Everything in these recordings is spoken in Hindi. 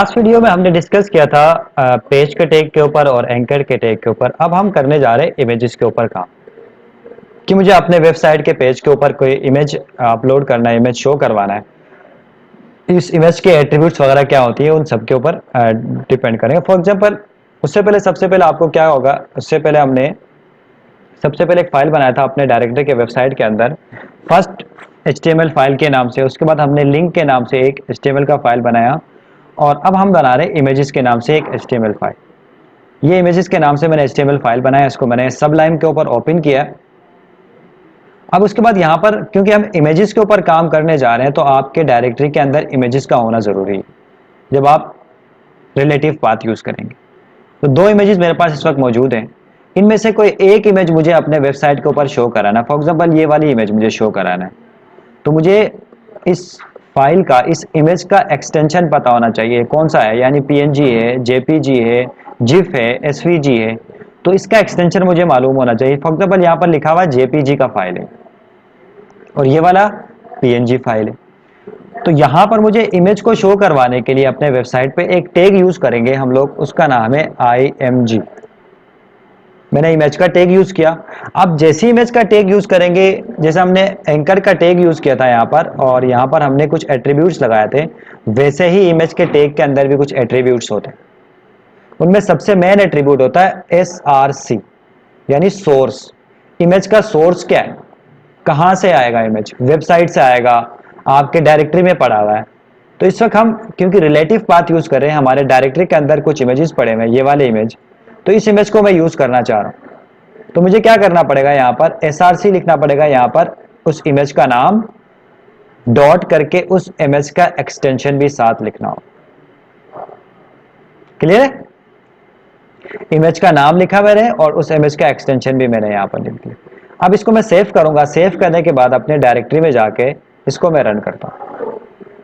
लास्ट वीडियो में हमने डिस्कस किया था पेज के टैग के ऊपर और एंकर के टैग के ऊपर। अब हम करने जा रहे हैं इमेजेस के ऊपर काम, कि मुझे अपने वेबसाइट के पेज के ऊपर कोई इमेज अपलोड करना है, इमेज शो करवाना है। इस इमेज के एट्रीब्यूट्स वगैरह क्या होती है उन सब के ऊपर डिपेंड करेंगे। फॉर एग्जांपल उससे पहले सबसे पहले आपको क्या होगा, उससे पहले हमने सबसे पहले एक फाइल बनाया था अपने डायरेक्टरी के वेबसाइट के अंदर, फर्स्ट HTML फाइल के नाम से। उसके बाद हमने लिंक के नाम से एक HTML का फाइल बनाया, और अब हम बना रहे इमेजेस के नाम से एक HTML फाइल। ये इमेजेस के नाम से मैंने HTML फाइल बनाया, इसको मैंने सबलाइन के ऊपर ओपन किया। अब उसके बाद यहाँ पर क्योंकि हम इमेजेस के ऊपर काम करने जा रहे हैं तो आपके डायरेक्टरी के अंदर इमेजेस का होना जरूरी है जब आप रिलेटिव पाथ यूज करेंगे। तो दो इमेजेस मेरे पास इस वक्त मौजूद हैं, इनमें से कोई एक इमेज मुझे अपने वेबसाइट के ऊपर शो कराना है। फॉर एग्जांपल ये वाली इमेज मुझे शो कराना है, तो मुझे इस फाइल का, इस इमेज का एक्सटेंशन पता होना चाहिए कौन सा है, यानी PNG है, JPG है, जिफ है, SVG है। तो इसका एक्सटेंशन मुझे मालूम होना चाहिए। फॉर एग्जांपल यहाँ पर लिखा हुआ है JPG का फाइल है और ये वाला PNG फाइल है। तो यहाँ पर मुझे इमेज को शो करवाने के लिए अपने वेबसाइट पे एक टैग यूज करेंगे हम लोग, उसका नाम है IMG। मैंने इमेज का टैग यूज किया। अब जैसी इमेज का टैग यूज करेंगे, जैसे हमने एंकर का टैग यूज किया था यहाँ पर, और यहाँ पर हमने कुछ एट्रीब्यूट्स लगाए थे, वैसे ही इमेज के टैग के अंदर भी कुछ एट्रीब्यूट्स होते हैं। उनमें सबसे मेन एट्रीब्यूट होता है SRC, यानी सोर्स। इमेज का सोर्स क्या है, कहां से आएगा इमेज, वेबसाइट से आएगा, आपके डायरेक्टरी में पड़ा हुआ है। तो इस वक्त हम क्योंकि रिलेटिव पाथ यूज कर रहे हैं, हमारे डायरेक्टरी के अंदर कुछ इमेजेस पड़े हुए हैं, ये वाले इमेज, तो इस इमेज को मैं यूज करना चाह रहा हूं। तो मुझे क्या करना पड़ेगा, यहाँ पर SRC लिखना पड़ेगा, यहाँ पर उस इमेज का नाम डॉट करके उस इमेज का एक्सटेंशन भी साथ लिखना हो। क्लियर है? इमेज का नाम लिखा मैंने और उस इमेज का एक्सटेंशन भी मैंने यहाँ पर लिख दिया। अब इसको मैं सेव करूंगा। सेव करने के बाद अपने डायरेक्टरी में जाके इसको मैं रन करता हूँ।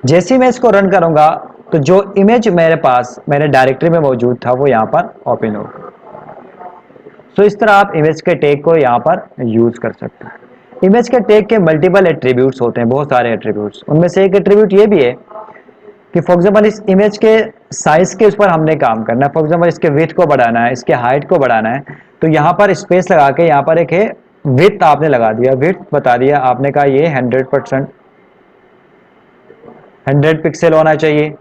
जैसे ही मैं इसको रन करूंगा तो जो इमेज मेरे पास मेरे डायरेक्टरी में मौजूद था वो यहाँ पर ओपन होगा। तो इस तरह आप इमेज के टैग को यहाँ पर यूज कर सकते हैं। इमेज के टैग के मल्टीपल एट्रीब्यूट्स होते हैं, बहुत सारे एट्रीब्यूट्स। उनमें से एक एट्रीब्यूट ये भी है कि फॉर एग्जांपल इस इमेज के साइज के ऊपर हमने काम करना है। फॉर एग्जांपल इसके विड्थ को बढ़ाना है, इसके हाइट को बढ़ाना है, तो यहाँ पर स्पेस लगा के यहाँ पर एक है विड्थ आपने लगा दिया, विड्थ बता दिया आपने, कहा ये 100% 100 पिक्सल होना चाहिए,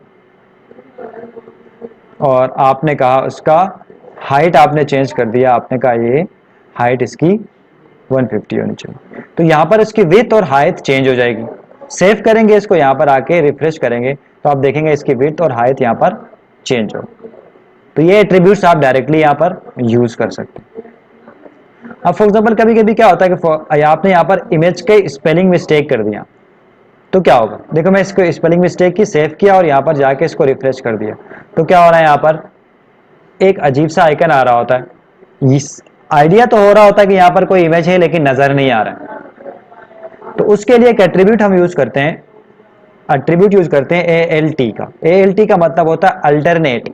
और आपने कहा उसका हाइट आपने चेंज कर दिया, आपने कहा ये हाइट इसकी 150 होनी चाहिए। तो यहाँ पर इसकी विड्थ और हाइट चेंज हो जाएगी। सेव करेंगे इसको, यहाँ पर आके रिफ्रेश करेंगे तो आप देखेंगे इसकी विड्थ और हाइट यहाँ पर चेंज हो। तो ये एट्रीब्यूट्स आप डायरेक्टली यहाँ पर यूज कर सकते हैं। अब फॉर एग्जांपल कभी कभी क्या होता है कि आपने यहाँ पर इमेज के स्पेलिंग मिस्टेक कर दिया, तो क्या होगा, देखो मैं इसको स्पेलिंग मिस्टेक की सेव किया और यहाँ पर जाके इसको रिफ्रेश कर दिया, तो क्या हो रहा है, यहाँ पर एक अजीब सा आइकन आ रहा होता है। इस आइडिया तो हो रहा होता है कि यहाँ पर कोई इमेज है लेकिन नजर नहीं आ रहा है। तो उसके लिए एक एट्रीब्यूट हम यूज करते हैं, एट्रीब्यूट यूज करते हैं ALT का। ALT का मतलब होता है अल्टरनेट।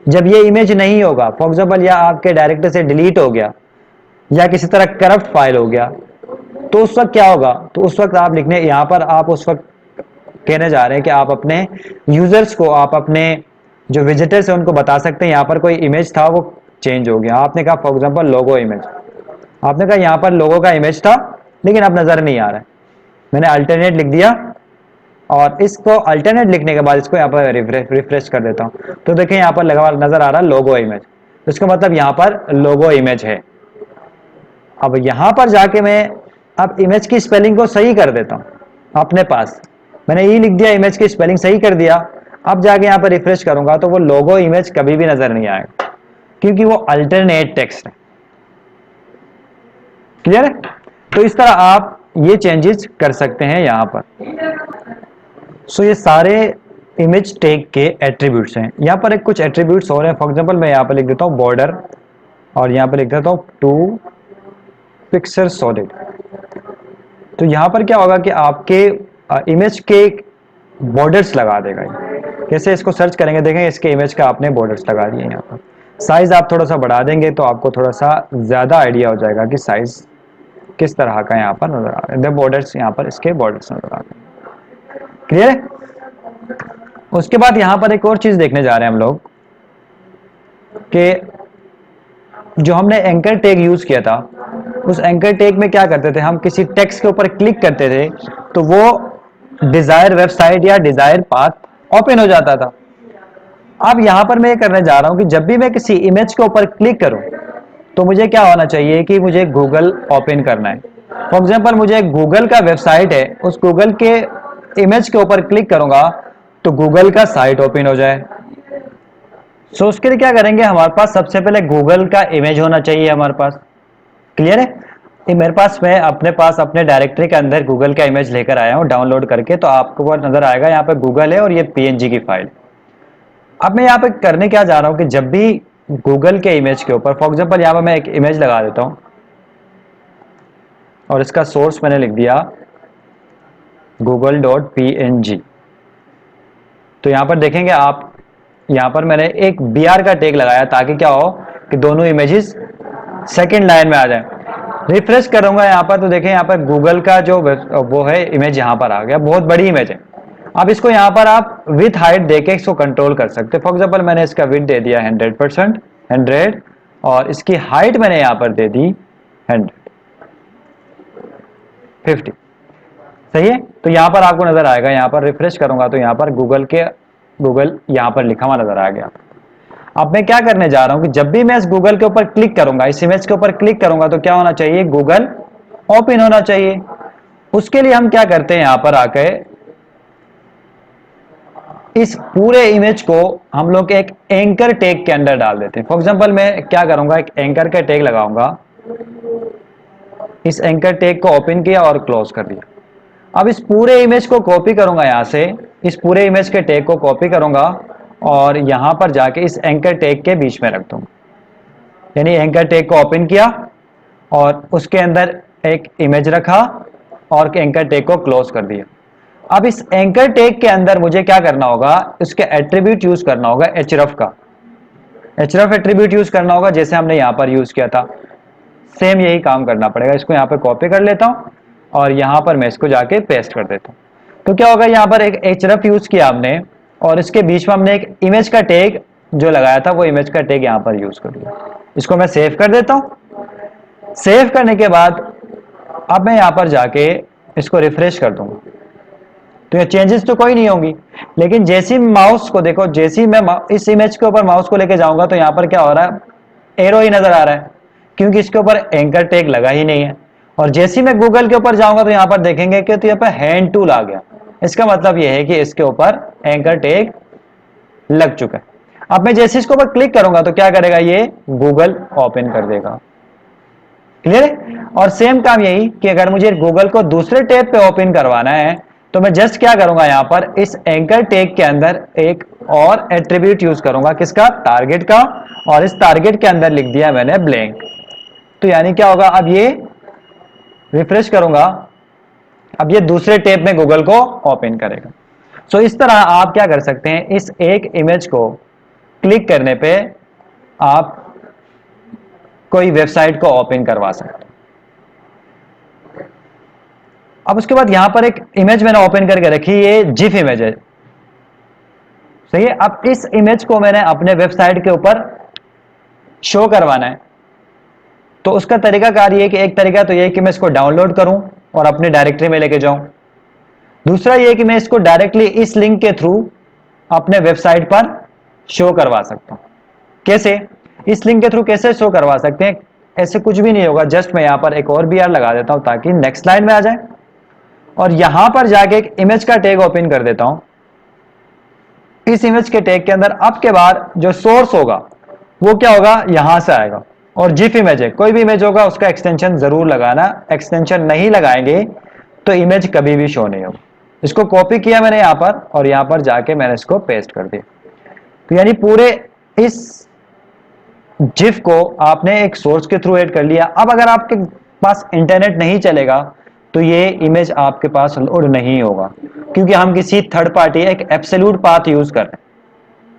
जब ये इमेज नहीं होगा, फॉर एग्जांपल या आपके डायरेक्टरी से डिलीट हो गया या किसी तरह करप्ट फाइल हो गया, तो उस वक्त क्या होगा, तो उस वक्त आप लिखने यहाँ पर आप उस वक्त कहने जा रहे हैं कि आप अपने यूजर्स को, आप अपने जो विजिटर्स हैं उनको बता सकते हैं यहाँ पर कोई इमेज था वो चेंज हो गया। आपने कहा फॉर एग्जांपल लोगो इमेज, आपने कहा यहाँ पर लोगो का इमेज था लेकिन अब नजर नहीं आ रहा है, मैंने अल्टरनेट लिख दिया, और इसको अल्टरनेट लिखने के बाद इसको यहाँ पर रिफ्रेश कर देता हूँ, तो देखें यहाँ पर लगा नजर आ रहा है लोगो इमेज। तो इसका मतलब यहाँ पर लोगो इमेज है। अब यहाँ पर जाके मैं अब इमेज की स्पेलिंग को सही कर देता हूँ अपने पास, मैंने ये लिख दिया, इमेज की स्पेलिंग सही कर दिया। अब जाके यहाँ पर रिफ्रेश करूंगा तो वो लोगो इमेज कभी भी नजर नहीं आएगा क्योंकि वो अल्टरनेट टेक्स्ट है। क्लियर है? तो इस तरह आप ये चेंजेस कर सकते हैं यहाँ पर। सो ये सारे इमेज टैग के एट्रीब्यूट्स हैं। यहाँ पर एक कुछ एट्रीब्यूट्स और हैं। फॉर एग्जांपल मैं यहाँ पर लिख देता हूँ बॉर्डर, और यहाँ पर लिख देता हूँ 2 पिक्सल सॉलिड। तो यहाँ पर क्या होगा कि आपके इमेज के बॉर्डर्स लगा देगा ये। कैसे, इसको सर्च करेंगे, देखेंगे इसके इमेज का आपने बॉर्डर्स लगा दिए। यहाँ पर साइज आप थोड़ा सा बढ़ा देंगे तो आपको थोड़ा सा ज्यादा आइडिया हो जाएगा कि साइज किस तरह का यहाँ पर नजर आ रहा है। बॉर्डर्स यहाँ पर इसके बॉर्डर्स नजर आ रहे हैं। क्लियर है? उसके बाद यहां पर एक और चीज देखने जा रहे हैं हम लोग कि जो हमने एंकर टैग यूज किया था, उस एंकर टैग में क्या करते थे, हम किसी टेक्स्ट के ऊपर क्लिक करते थे तो वो डिजायर वेबसाइट या डिजायर पाथ ओपन हो जाता था। अब यहां पर मैं ये करने जा रहा हूं कि जब भी मैं किसी इमेज के ऊपर क्लिक करूं तो मुझे क्या होना चाहिए कि मुझे गूगल ओपन करना है। फॉर एग्जांपल मुझे गूगल का वेबसाइट है, उस गूगल के इमेज के ऊपर क्लिक करूंगा तो गूगल का साइट ओपन हो जाए। सो उसके लिए क्या करेंगे, हमारे पास सबसे पहले गूगल का इमेज होना चाहिए हमारे पास। क्लियर है? ये मेरे पास, मैं अपने पास अपने डायरेक्टरी के अंदर गूगल का इमेज लेकर आया हूं डाउनलोड करके, तो आपको वो नजर आएगा यहाँ पे गूगल है और ये पीएनजी की फाइल। अब मैं यहाँ पे करने क्या जा रहा हूँ कि जब भी गूगल के इमेज के ऊपर, फॉर एग्जांपल यहाँ पे मैं एक इमेज लगा देता हूँ और इसका सोर्स मैंने लिख दिया google.png। तो यहाँ पर देखेंगे आप, यहाँ पर मैंने एक br का टैग लगाया ताकि क्या हो कि दोनों इमेजेस सेकंड लाइन में आ जाए। रिफ्रेश करूंगा यहाँ पर तो देखें यहाँ पर गूगल का जो वो है इमेज यहाँ पर आ गया, बहुत बड़ी इमेज है। अब इसको यहाँ पर आप विथ हाइट देके इसको कंट्रोल कर सकते हैं। फॉर एग्जांपल मैंने इसका विथ दे दिया 100%, 100, और इसकी हाइट मैंने यहाँ पर दे दी 150। सही है? तो यहाँ पर आपको नजर आएगा, यहाँ पर रिफ्रेश करूंगा तो यहाँ पर गूगल यहाँ पर लिखा हुआ नजर आ गया। अब मैं क्या करने जा रहा हूं कि जब भी मैं इस गूगल के ऊपर क्लिक करूंगा, इस इमेज के ऊपर क्लिक करूंगा तो क्या होना चाहिए, गूगल ओपन होना चाहिए। उसके लिए हम क्या करते हैं, यहां पर आके इस पूरे इमेज को हम लोग एक एंकर टैग के अंदर डाल देते हैं। फॉर एग्जांपल मैं क्या करूंगा, एक एंकर का टैग लगाऊंगा, इस एंकर टैग को ओपन किया और क्लोज कर दिया। अब इस पूरे इमेज को कॉपी करूंगा, यहां से इस पूरे इमेज के टैग को कॉपी करूंगा और यहां पर जाके इस एंकर टैग के बीच में रख दूंगा। यानी एंकर टैग को ओपन किया और उसके अंदर एक इमेज रखा और एंकर टैग को क्लोज कर दिया। अब इस एंकर टैग के अंदर मुझे क्या करना होगा, इसके एट्रीब्यूट यूज करना होगा href का, href एट्रीब्यूट यूज करना होगा जैसे हमने यहां पर यूज किया था। सेम यही काम करना पड़ेगा। इसको यहां पर कॉपी कर लेता हूं और यहां पर मैं इसको जाके पेस्ट कर देता हूं। तो क्या होगा, यहां पर एक href यूज किया हमने और इसके बीच में हमने एक इमेज का टैग जो लगाया था वो इमेज का टैग यहां पर यूज कर दिया। इसको मैं सेव कर देता हूं। सेव करने के बाद अब मैं यहां पर जाके इसको रिफ्रेश कर दूंगा तो ये चेंजेस तो कोई नहीं होंगी, लेकिन जैसे ही माउस को देखो, जैसे ही मैं इस इमेज के ऊपर माउस को लेके जाऊंगा तो यहां पर क्या हो रहा है, एरो ही नजर आ रहा है क्योंकि इसके ऊपर एंकर टैग लगा ही नहीं है। और जैसे ही मैं गूगल के ऊपर जाऊंगा तो यहां पर देखेंगे कि तो यहाँ पर हैंड टूल आ गया। इसका मतलब यह है कि इसके ऊपर एंकर टैग लग चुका है। अब मैं जैसे इसके ऊपर क्लिक करूंगा तो क्या करेगा, ये गूगल ओपन कर देगा। क्लियर है? और सेम काम यही कि अगर मुझे गूगल को दूसरे टैब पे ओपन करवाना है तो मैं जस्ट क्या करूंगा, यहां पर इस एंकर टैग के अंदर एक और एट्रीब्यूट यूज करूंगा, किसका, टारगेट का, और इस टारगेट के अंदर लिख दिया मैंने ब्लैंक। तो यानी क्या होगा, अब ये रिफ्रेश करूंगा, अब ये दूसरे टैब में गूगल को ओपन करेगा। सो इस तरह आप क्या कर सकते हैं, इस एक इमेज को क्लिक करने पे आप कोई वेबसाइट को ओपन करवा सकते हैं। अब उसके बाद यहां पर एक इमेज मैंने ओपन करके रखी, ये जिफ इमेज है। सही है? अब इस इमेज को मैंने अपने वेबसाइट के ऊपर शो करवाना है तो उसका तरीकाकार ये है कि एक तरीका तो ये है कि मैं इसको डाउनलोड करूं और अपने डायरेक्टरी में लेके जाऊं। दूसरा ये है कि मैं इसको डायरेक्टली इस लिंक के थ्रू अपने वेबसाइट पर शो करवा सकता हूं। कैसे? इस लिंक के थ्रू कैसे शो करवा सकते हैं, ऐसे कुछ भी नहीं होगा, जस्ट मैं यहां पर एक और br लगा देता हूं ताकि नेक्स्ट लाइन में आ जाए और यहां पर जाके एक इमेज का टैग ओपन कर देता हूं। इस इमेज के टैग के अंदर अब के बाद जो सोर्स होगा वो क्या होगा, यहां से आएगा। और जिफ इमेज है, कोई भी इमेज होगा उसका एक्सटेंशन जरूर लगाना, एक्सटेंशन नहीं लगाएंगे तो इमेज कभी भी शो नहीं होगा। इसको कॉपी किया मैंने यहां पर और यहां पर जाके मैंने इसको पेस्ट कर दिया। तो यानी पूरे इस जिफ को आपने एक सोर्स के थ्रू ऐड कर लिया। अब अगर आपके पास इंटरनेट नहीं चलेगा तो ये इमेज आपके पास लोड नहीं होगा क्योंकि हम किसी थर्ड पार्टी एक एब्सोल्यूट पाथ यूज कर रहे हैं।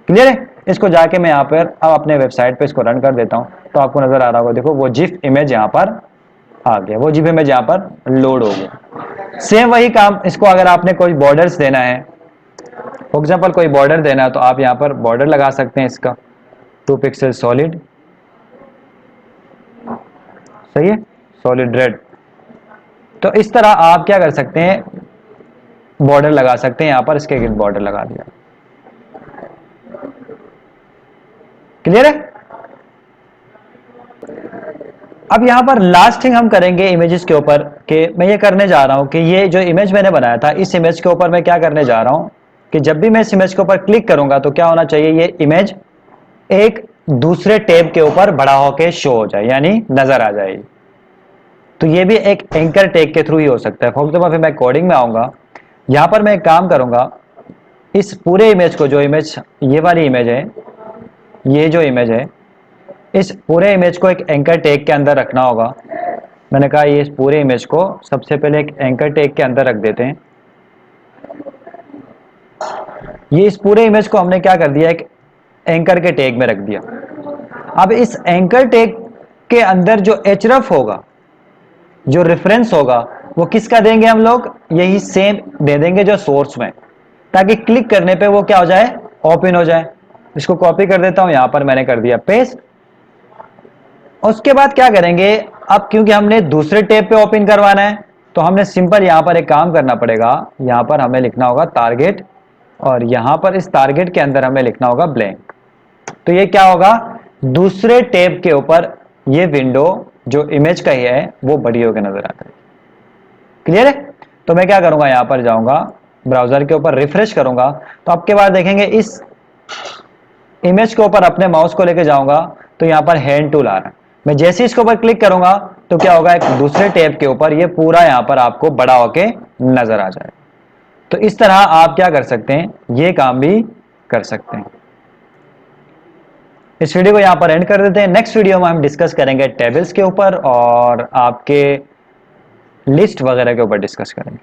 क्लियर है? इसको जाके मैं यहाँ पर अब अपने वेबसाइट पे इसको रन कर देता हूँ तो आपको नजर आ रहा होगा, देखो वो जिफ इमेज यहाँ पर आ गया, वो जिफ इमेज यहाँ पर लोड हो गया। सेम वही काम, इसको अगर आपने कोई बॉर्डर्स देना है फॉर एग्जाम्पल कोई बॉर्डर देना है तो आप यहाँ पर बॉर्डर लगा सकते हैं इसका 2 पिक्सल सॉलिड, सही है, सॉलिड रेड। तो इस तरह आप क्या कर सकते हैं, बॉर्डर लगा सकते हैं यहाँ पर, इसके बॉर्डर लगा दिया। क्लियर है? अब यहां पर लास्ट थिंग हम करेंगे इमेजेस के ऊपर कि मैं ये करने जा रहा हूं कि ये जो इमेज मैंने बनाया था, इस इमेज के ऊपर मैं क्या करने जा रहा हूं कि जब भी मैं इस इमेज के ऊपर क्लिक करूंगा तो क्या होना चाहिए, ये इमेज एक दूसरे टैब के ऊपर बड़ा होके शो हो जाए, यानी नजर आ जाए। तो ये भी एक एंकर टैग के थ्रू ही हो सकता है। फॉर एग्जाम्पल फिर मैं कोडिंग में आऊंगा, यहां पर मैं एक काम करूंगा, इस पूरे इमेज को, जो इमेज ये वाली इमेज है, ये जो इमेज है, इस पूरे इमेज को एक एंकर टैग के अंदर रखना होगा। मैंने कहा ये इस पूरे इमेज को सबसे पहले एक एंकर टैग के अंदर रख देते हैं। ये इस पूरे इमेज को हमने क्या कर दिया, एक एंकर के टैग में रख दिया। अब इस एंकर टैग के अंदर जो href होगा, जो रेफरेंस होगा, वो किसका देंगे हम लोग, यही सेम दे देंगे जो सोर्स में, ताकि क्लिक करने पे वो क्या हो जाए, ओपन हो जाए। इसको कॉपी कर देता हूं, यहां पर मैंने कर दिया पेस्ट। उसके बाद क्या करेंगे, अब क्योंकि हमने दूसरे टैब पे ओपन करवाना है तो हमने सिंपल यहां पर एक काम करना पड़ेगा, यहां पर हमें लिखना होगा टारगेट, और यहां पर इस टारगेट के अंदर हमें लिखना होगा ब्लैंक। तो ये क्या होगा, दूसरे टैब के ऊपर ये विंडो जो इमेज का ही है वो बड़ी होकर नजर आता है। क्लियर है? तो मैं क्या करूंगा, यहां पर जाऊंगा, ब्राउजर के ऊपर रिफ्रेश करूंगा, तो आपके बाद देखेंगे इस इमेज के ऊपर अपने माउस को लेकर जाऊंगा तो यहां पर हैंड टूल आ रहा है। मैं जैसे इसके ऊपर क्लिक करूंगा तो क्या होगा, एक दूसरे टैब के ऊपर ये पूरा यहां पर आपको बड़ा होके नजर आ जाए। तो इस तरह आप क्या कर सकते हैं, ये काम भी कर सकते हैं। इस वीडियो को यहां पर एंड कर देते हैं। नेक्स्ट वीडियो में हम डिस्कस करेंगे टेबल्स के ऊपर और आपके लिस्ट वगैरह के ऊपर डिस्कस करेंगे।